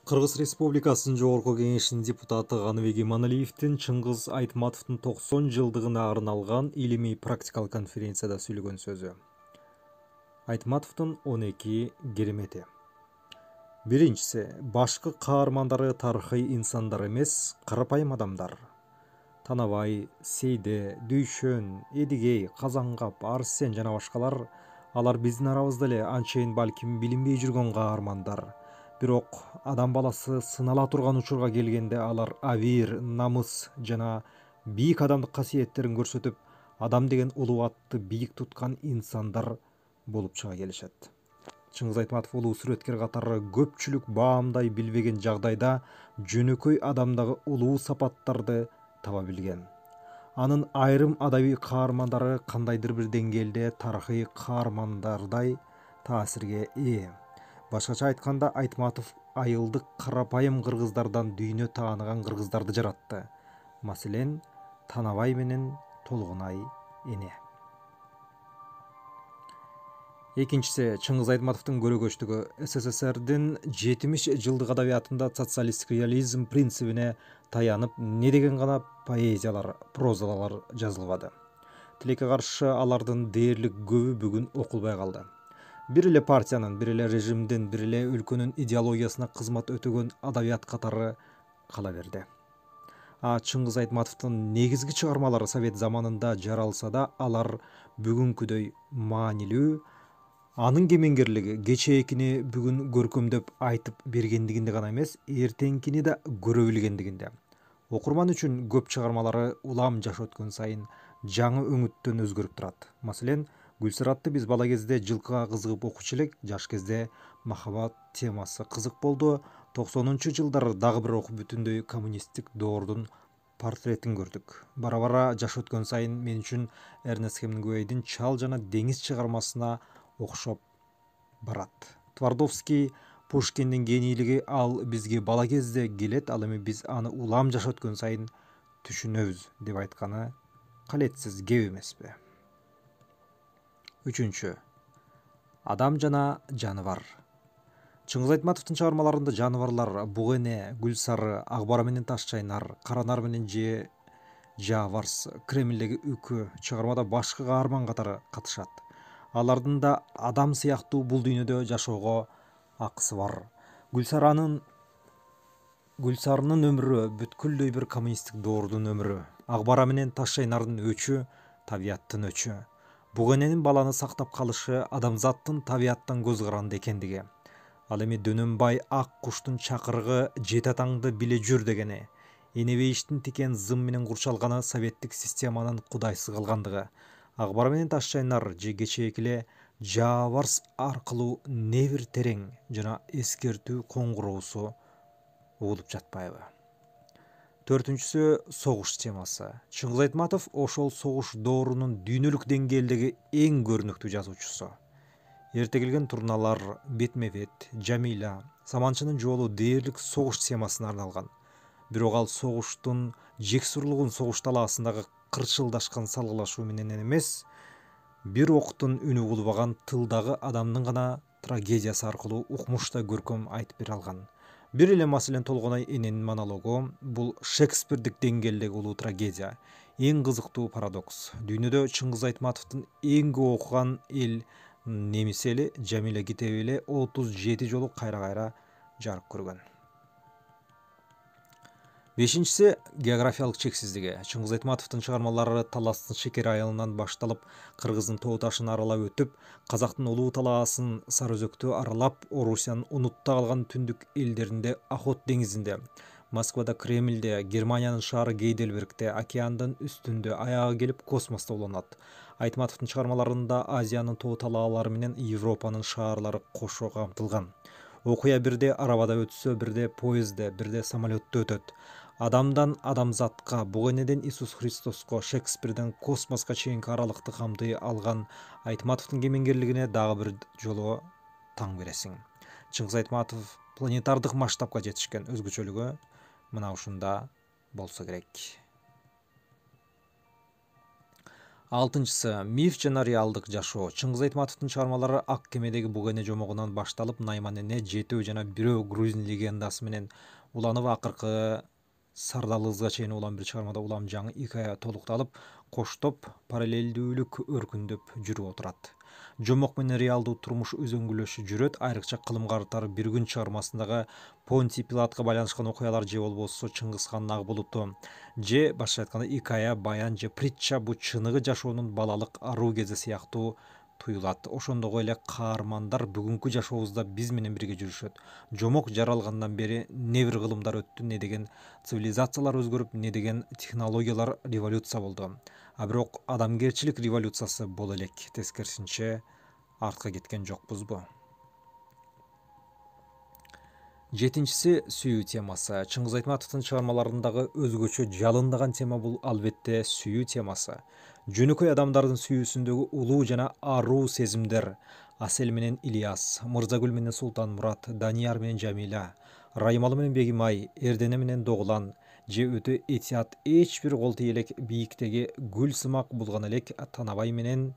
Кыргыз Республикасынын Жогорку Кеңешинин депутаты Каныбек Иманалиевдин Чыңгыз Айтматовдун 90 жылдыгына арналган илимий практикалык конференцияда сүйлөгөн сөзү. Айтматовдун 12 керемети. Биринчиси, башкы каармандары тарыхый инсандар эмес, карапайым адамдар. Танабай, Сейде, Дүйшөн, Эдигей, Казангап, Арсен жана башкалар, алар биздин арабызда эле анчейин балким билинбей жүргөн каармандар. Бирок адам баласы сынала турган учурга келгенде алар абийир, намыс жана бийик адамдык касиеттерин көрсөтүп, адам деген улуатты бийик туткан инсандар болуп чыга келишет. Чыңгыз Айтматов улуу сүрөткер катары көпчүлүк баамдай билбеген жагдайда жөнөкөй адамдагы улуу сапаттарды таба билген. Анын айрым адабий каармандары кандайдыр бир деңгээлде тарыхый каармандардай таасирге ээ. Башкача айтканда, Айтматов айылдык карапайым кыргыздардан дүйнө тааныган кыргыздарды жаратты. Маселен, Танабай менен Толгунай эне. Экинчиси, Чыңгыз Айтматовдун көрөгөчтүгү СССРдин 70 жылдык адабиятында социалисттик реализм принцибине таянып, не деген гана поэзиялар, прозалар жазылбады. Тилекке каршы алардын дээрлик көбү бүгүн окулбай калды. Бир эле партиянын, бир эле режимдин, бир эле өлкөнүн идеологиясына кызмат өтөгөн адабият катары кала берди. Чыңгыз Айтматовдун негизги чыгармалары Совет заманында жаралса да, алар бүгүнкүдөй маанилүү, анын кемеңгерлиги кечээкини бүгүн көркөмдөп айтып бергендигинде гана эмес, эртеңкини да көрө билгендигинде. Окурман үчүн көп чыгармалары улам жаш өткөн сайын жаңы өңүттөн өзгөрүп турат. Маселен, Гүлсаратты биз бала кезде жылкыга кызыгып окучу элек, жаш кезде махабат темасы кызык болду. 90-чы жылдары дагы бир окуп бүтүндөй коммунисттик доордун портретин көрдүк. Бара-бара жаш өткөн сайын мен үчүн Эрнест Хемингуэйдин Чал жана деңиз чыгармасына окшоп барат. Твардовский, Пушкиндин генийлиги ал бизге бала кезде келет, ал эми биз аны улам жаш өткөн сайын түшүнөбүз деп айтканы калетсиз кеп эмеспи. Үчүнчү, адам жана жаныбар. Чыңгыз Айтматовдун чыгармаларында жаныбарлар буг эне, Гүлсары, Акбара менен Таш чайнар, Каранар менен Жааварс, Кремльдеги үкө чыгармада башкы каарман катары катышат. Алардын да адам сыяктуу бул дүйнөдө жашоого акысы бар. Гүлсарынын өмүрү бүткүлдөй бир коммунисттик доордун өмүрү. Акбара менен Таш чайнардын өчү табияттын өчү. Буг эненин баланы сактап калышы адамзаттын табияттан көз каранды экендиги. Ал эми Дөнөнбай ак куштун чакырыгы жети атаңды биле жүр дегени, энебейиштин тикен зым менен курчалганы советтик системанын кудайсыз кылгандыгы. Акбара менен Таш чайнар же кечээки эле Жааварс аркылуу не бир терең жана эскертүү коңгуроосу угулуп жатпайбы? Төртүнчүсү, согуш темасы. Чыңгыз Айтматов ошол согуш доорунун дүйнөлүк деңгээлдеги эң көрүнүктүү жазуучусу. Эрте келген турналар, бетме-бет, Жамиля, Саманчынын жолу дээрлик согуш темасына арналган. Бирок ал согуштун жексурлугун согуш талаасындагы кырчылдашкан салгылашуу менен эмес, бир октун үнү кулбаган тылдагы адамдын гана трагедиясы аркылуу укмуштай көркөм айтып бере алган. Бир эле маселен Толгунай эненин монологу бул Шекспирдик деңгээлдеги улуу трагедия. Эң кызыктуу парадокс. Дүйнөдө Чыңгыз Айтматовдун эң көп окуган эл немиси эли Жамиля китеби эле 37 жолу кайра-кайра жарык көргөн. Бешинчиси, географиялык чексиздиги. Чыңгыз Айтматовдун чыгармалары Таластын шекер айылынан башталып, Кыргыздын тоо ташын аралап өтүп, Казактын улуу талаасын Сарыөзөктү аралап, Орусиянын унутта калган түндүк элдеринде, Охот деңизинде, Москвада, Кремльде, Германиянын шаары Гейдельбергте, океандын үстүндө, аягы келип космосто уланат. Айтматовдун чыгармаларында Азиянын тоо талаалары менен Европанын шаарлары кошо камтылган. Окуя бирде арабада өтсө, бирде поездде, бирде самолетто өтөт. Адамдан адамзатка, буг энеден Иисус Христоско, Шекспирден космоска чейинки аралыкты камтый алган Айтматовдун кемеңгерлигине дагы бир жолу таң бересиң. Чыңгыз Айтматов планетардык масштабка жетишкен, өзгөчөлүгү мына ушунда болсо керек. Алтынчысы миф жана реалдык жашоо. Чыңгыз Айтматовдун чыгармалары Ак кемедеги буга эне жомогунан башталып, Найман эне, Жетөө жана Бирөө грузин легендасы менен уланып, акыркы Сардалызга чейин улам бир чыгармада улам жаңы икая толукталып, коштоп, параллелдүүлүк өркүндөп жүрүп отурат. Жомок менен реалдуу турмуш өзөңгүлөшү жүрөт. Айрыкча кылым картары бир күн чыгармасындагы Понтий Пилатка байланышкан окуялар же болбосо Чыңгыз хандын ак булуту же башкача айтканда икая, баян же притча бу чыныгы жашоонун балалык аруу кези сыяктуу туюлат. Ошондой эле каармандар бүгүнкү жашообузда биз менен бирге жүрүшөт. Жомок жаралгандан бери не бир кылымдар өттү, не деген цивилизациялар өзгөрүп, не деген технологиялар революция болду. А бирок адамгерчилик революциясы боло элек, тескерисинче артка кеткен жокпузбу? Жетинчиси сүйүү темасы. Чыңгыз Айтматовдун чыгармаларындагы өзгөчө жалындаган тема бул албетте сүйүү темасы. Жөнөкөй адамдардын сүйүүсүндөгү улуу жана аруу сезимдер, Асел менен Ильяс, Мырзагүл менен Султанмурат, Данияр менен Жамиля, Раймалы менен Бегимай, Эрдене менен Догулан же өтө этият, эч бир кол тийелек бийиктеги гүл сымак булган элек Танабай менен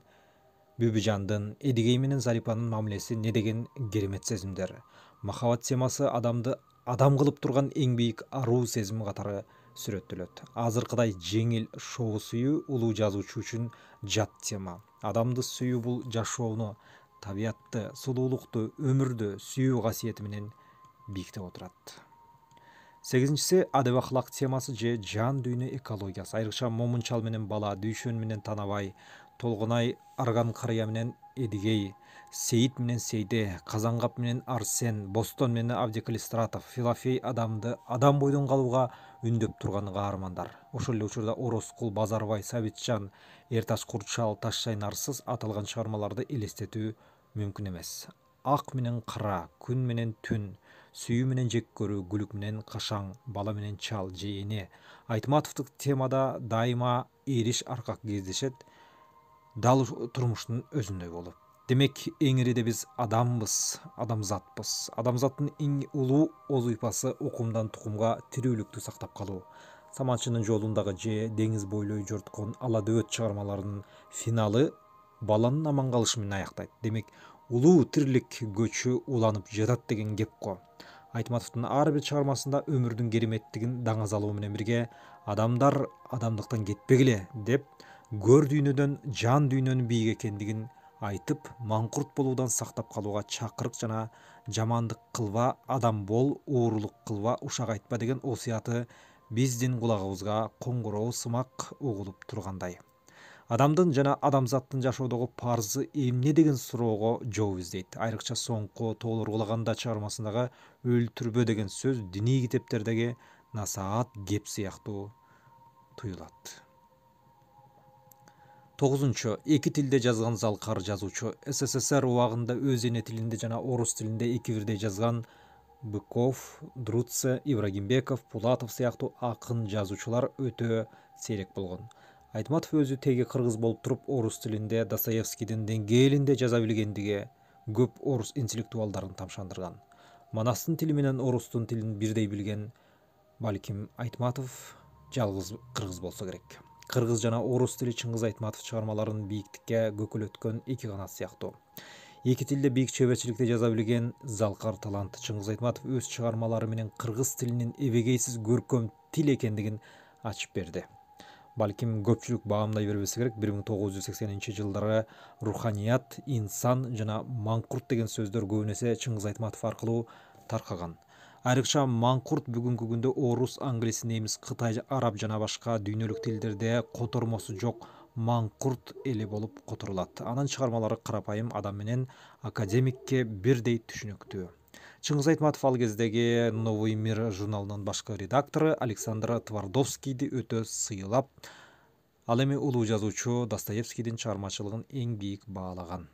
Бүбүжандын, Эдигей менен Зарипанын мамилеси не деген керемет сезимдер. Махабат темасы адамды адам кылып турган эң бийик аруу сезим катары сүрөттөлөт. Азыркыдай жеңил шоу сүйүү улуу жазуучу үчүн жат тема. Адамды сүйүү бул жашоону, табиятты, сулуулукту, өмүрдү сүйүү касиети менен бийиктеп отурат. Сегизинчиси адеп ахлак темасы же жан дүйнө экологиясы. Айрыкча Момунчал менен Бала, Дүйшөн менен Танабай, Толгунай Арган Карыя менен Эдигей, Сейит менен Сейде, Казангап менен Арсен, Бостон менен Абдикалистратов, Филафей адамды адам бойдон калууга үндөп турган каармандар. Ошол эле учурда Ороскул, Базарбай, Сабитжан, Эрташ Курчал, Ташчайнарсыз аталган чыгармаларды элестетүү мүмкүн эмес. Ак менен кара, күн менен түн, сүйүү менен жек көрүү, гүлүк менен кашаң, бала менен чал же эне. Айтматовдук темада дайыма эриш аркак кездешет, дал турмуштун өзүндөй болуп. Демек, эңириде биз адамбыз, адамзатпыз. Адамзаттын эң улуу озуйпасы укумдан тукумга тирүүлүктү сактап калуу. Саманчынын жолундагы же деңиз бойлой жорткон Ала дөбөт чыгармаларынын финалы баланын аман калышы менен аяктайт. Демек, улуу тирлик көчү уланып жатат деген геп го. Айтматовдун ар бир чыгармасында өмүрдүн кереметтигин даңазалоо менен бирге адамдар адамдыктан кетпегиле деп көр дүйнөдөн жан дүйнөнүн бийик экендигин айтып, маңкурт болуудан сактап калууга чакырык жана жамандык кылба, адам бол, уурулук кылба, ушак айтпа деген осуяты биздин кулагыбызга коңгуроо сымак угулуп тургандай. Адамдын жана адамзаттын жашоодогу парзы эмне деген суроого жооп издейт. Айрыкча соңку тоолоргулаганда чыгармасындагы өлтүрбө деген сөз диний китептердеги насаат кеп сыяктуу туюлат. Тогузунчу, эки тилде жазган залкар жазуучу. СССР убагында өз эне тилинде жана орус тилинде эки бирдей жазган Быков, Друце, Ибрагимбеков, Пулатов сыяктуу акын жазуучулар өтө сейрек болгон. Айтматов өзү теги кыргыз болуп туруп, орус тилинде Достоевскийдин деңгээлинде жаза билгендиги көп орус интеллектуалдарын тамшандырган. Манастын тили менен орустун тилин бирдей билген балким Айтматов жалгыз кыргыз болсо керек. Кыргыз жана орус тили Чыңгыз Айтматов чыгармаларын бийиктикке көкөлөткөн эки канат сыяктуу. Эки тилде бийик чеберчиликте жаза билген залкар талант. Чыңгыз Айтматов өз чыгармалары менен кыргыз тилинин эбегейсиз көркөм тил экендигин ачып берди. Балким көпчүлүк баамдай бербесе керек, 1980-жылдары руханият, инсан жана маңкурт деген сөздөр көбүн эсе Чыңгыз Айтматов аркылуу таркаган. Айрыкча маңкурт бүгүнкү күндө орус, англис, немис, кытай, араб жана башка дүйнөлүк тилдерде котормосу жок маңкурт эле болуп которулат. Анын чыгармалары карапайым адам менен академикке бирдей түшүнүктүү. Чыңгыз Айтматов ал кездеги Новый мир журналынын башкы редактору Александр Твардовскийди өтө сыйлап, ал эми улуу жазуучу Достоевскийдин чыгармачылыгын эң бийик баалаган.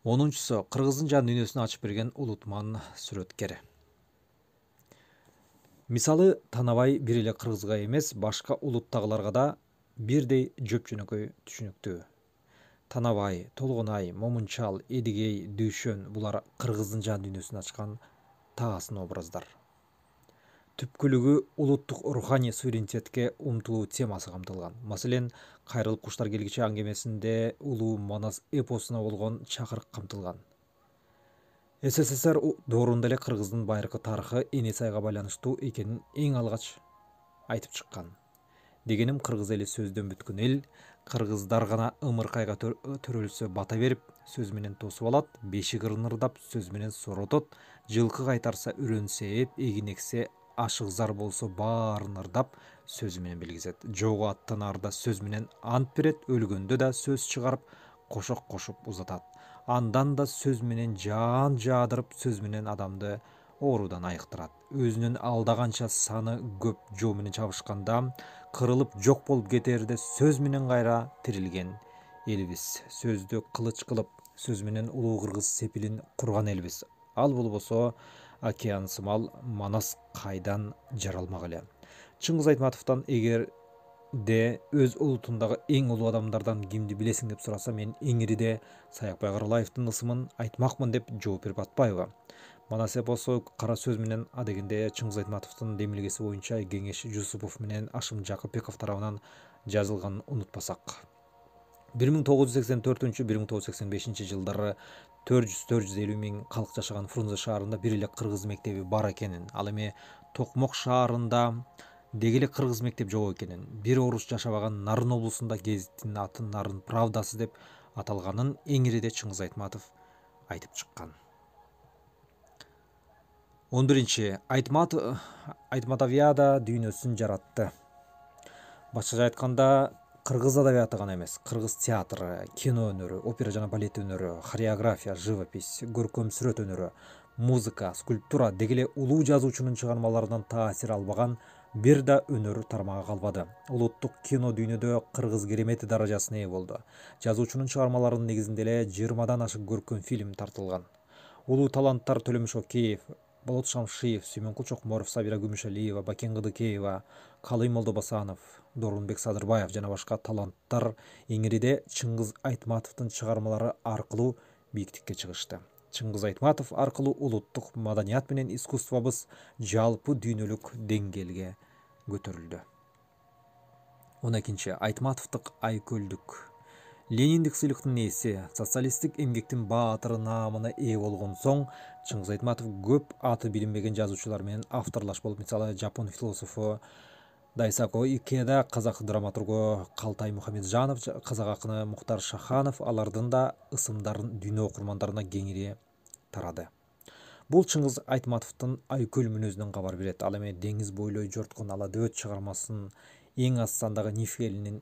Онунчусу, кыргыздын жан дүйнөсүн ачып берген улутман сүрөткер. Мисалы, Танабай бир эле кыргызга эмес, башка улуттагыларга да бирдей жөп-жөнөкөй түшүнүктүү. Танабай, Толгунай, Момунчал, Эдигей, Дүйшөн булар кыргыздын жан дүйнөсүн ачкан таасын образдар. түпкүлүгү улуттук руханий суверенитетке умтулуу темасы камтылган. Маселен, Кайрылып куштар келгиче аңгемесинде улуу Манас эпосуна болгон чакырык камтылган. СССР доорунда эле кыргыздын байыркы тарыхы эне сайга байланыштуу экенин эң алгач айтып чыккан. Дегеним, кыргыз эли сөздөн бүткөн эл, кыргыздар гана ымыркайга төрөлсө бата берип, сөз менен тосуп алат, бешик ырнырдап, сөз менен соротот, жылкы кайтарса үрөнсө ээп, эгин эксе ашыгзар болсо баарын ырдап, сөз менен белгизет. Жогу аттан арда сөз менен ант берет, өлгөндө да сөз чыгарып, кошок кошуп узатат. Андан да сөз менен жаан жаадырып, сөз менен адамды оорудан айыктырат. Өзүнүн алдаганча саны көп жоо менен чабышканда, кырылып жок болуп кетерде сөз менен кайра тирилген элбиз. Сөздү кылыч кылып, сөз менен улуу кыргыз сепилин курган элбиз. Ал болбосо океан сымал Манас кайдан жаралмак эле. Чыңгыз Айтматовдон эгерде өз улутундагы эң улуу адамдардан кимди билесиң деп сураса, мен эңириде Саякбай Каралаевдин ысымын айтмакмын деп жооп берип атпайбы. Манас эпосу кара сөз менен адегенде Чыңгыз Айтматовдун демилгеси боюнча Кеңеш Жусупов менен Ашым Жакыпбеков тарабынан жазылганын унутпасак. 1984-1985 жылдары 400-450 миң калк жашаган Фрунзе шаарында бир эле кыргыз мектеби бар экенин, ал эми Токмок шаарында деги эле кыргыз мектеп жок экенин, бир орус жашабаган Нарын облусунда гезиттин аты Нарын Правдасы деп аталганын эңириде Чыңгыз Айтматов айтып чыккан. 11. Айтматовиада дүйнөсүн жаратты. Башкача айтканда, кыргыз адабияты гана эмес, кыргыз театры, кино өнөрү, опера жана балет өнөрү, хореография, живопись, көркөм сүрөт өнөрү, музыка, скульптура деги эле улуу жазуучунун чыгармаларынан таасир албаган бир да өнөр тармагы калбады. Улуттук кино дүйнөдө кыргыз керемети даражасына ээ болду. Жазуучунун чыгармаларынын негизинде эле 20дан ашык көркөм фильм тартылган. Улуу таланттар Төлөмүш Океев, Болот Шамшиев, Сүймөнкул Чокморов, Сабира Күмүшалиева, Бакен Кыдыкеева, Калый Молдобасанов, Дорунбек Садырбаев жана башка таланттар эңириде Чыңгыз Айтматовдун чыгармалары аркылуу бийиктикке чыгышты. Чыңгыз Айтматов аркылуу улуттук маданият менен искусствобуз жалпы дүйнөлүк деңгээлге көтөрүлдү. 12. Айтматовдук айкөлдүк. Лениндик сыйлыктын ээси, социалисттик эмгектин баатыры наамына ээ болгон соң, Чыңгыз Айтматов көп аты билинбеген жазуучулар менен авторлаш болуп, мисалы жапон философу Дайсако Икеда, казак драматургу Калтай Мухамеджанов, казак акыны Муктар Шаханов алардын да ысымдарын дүйнө окурмандарына кеңири тарады. Бул Чыңгыз Айтматовдун айкөл мүнөзүнөн кабар берет. Ал эми деңиз бойлой жорткон ала дөбөт чыгармасын эң аз сандагы Ниф элинин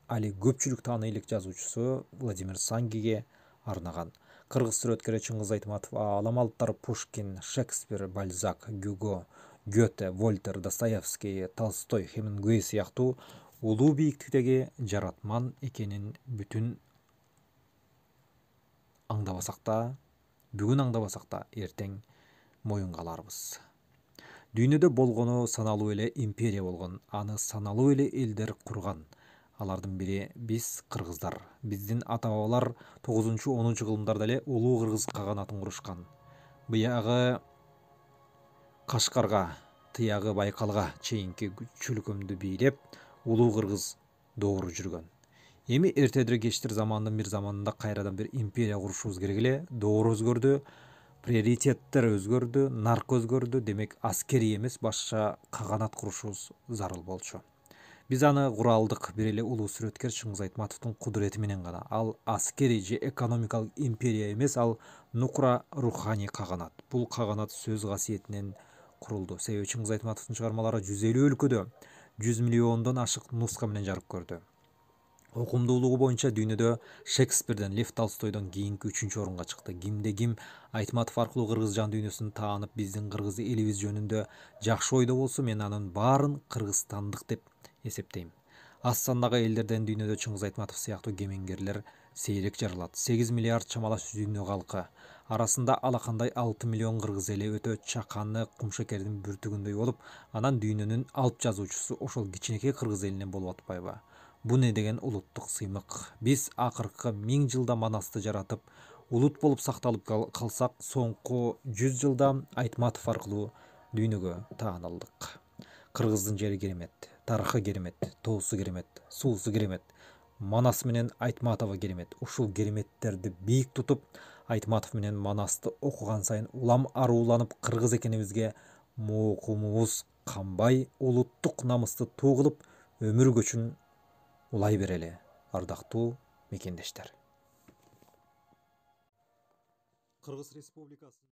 али көпчүлүк тааны элек жазуучусу Владимир Сангиге арнаган. Кыргыз сүрөткери Чыңгыз Айтматов аалам алыптары Пушкин, Шекспир, Бальзак, Гюго, Гёте, Вольтер, Достоевский, Толстой, Хемингуэй сыяктуу улуу бийиктиктеги жаратман экенин бүгүн аңдабасак да эртең моюнга аларбыз. Дүйнөдө болгону саналуу эле империя болгон, аны саналуу эле элдер курган. Алардын бири биз кыргыздар. Биздин ата-бабалар 9-10 кылымдарда эле улуу кыргыз каганатын курушкан. Буягы Кашкарга, тыягы Байкалга чейинки чүлкөмдү бийлеп, улуу кыргыз доору жүргөн. Эми эртедир кечтир замандын бир заманында кайрадан бир империя курушубуз керек эле. Доору өзгөрдү, приоритеттер өзгөрдү, нарк өзгөрдү. Демек, аскерий эмес, башка каганат курушубуз зарыл болчу. Биз аны кура алдык. Бир эле улуу сүрөткер Чыңгыз Айтматовдун кудурети менен гана. Ал аскерий же экономикалык империя эмес, ал нукура руханий каганат. Бул каганат сөз касиетинен курулду. Себеби Чыңгыз Айтматовдун чыгармалары 150 өлкөдө 100 миллиондон ашык нуска менен жарык көрдү. Окумдуулугу боюнча дүйнөдө Шекспирден, Лев Толстойдон кийинки 3-орунга чыкты. Кимде ким Айтматов аркылуу кыргыз жан дүйнөсүн таанып, биздин кыргыз элибиз жөнүндө жакшы ойдо болсо, мен анын баарын кыргызстандык деп эсептейм. Аз сандагы элдерден дүйнөдө Чыңгыз Айтматов сыяктуу кемеңгерлер сейрек жаралат. 8 миллиард чамалаш дүйнө калкы арасында алакандай 6 миллион кыргыз эли өтө чаканы кумшекердин бүртүгүндөй болуп, анан дүйнөнүн алып жазуучусу ошол кичинекей кыргыз элинен болуп атпайбы? Бу не деген улуттук сыймык? Биз акыркы 1000 жылда Манасты жаратып, улут болуп сакталып калсак, соңку 100 жылда Айтматов аркылуу дүйнөгө таанылдык. Кыргыздын жери керемет, тарыхы керемет, тоосу керемет, суусу керемет, Манас менен Айтматова керемет. Ушул кереметтерди бийик тутуп, Айтматов менен Манасты окуган сайын улам арууланып, кыргыз экенибизге моокумубуз канбай, улуттук намысты туу кылып, өмүр көчүн улай берели, ардактуу мекендештер. Кыргыз Республикасы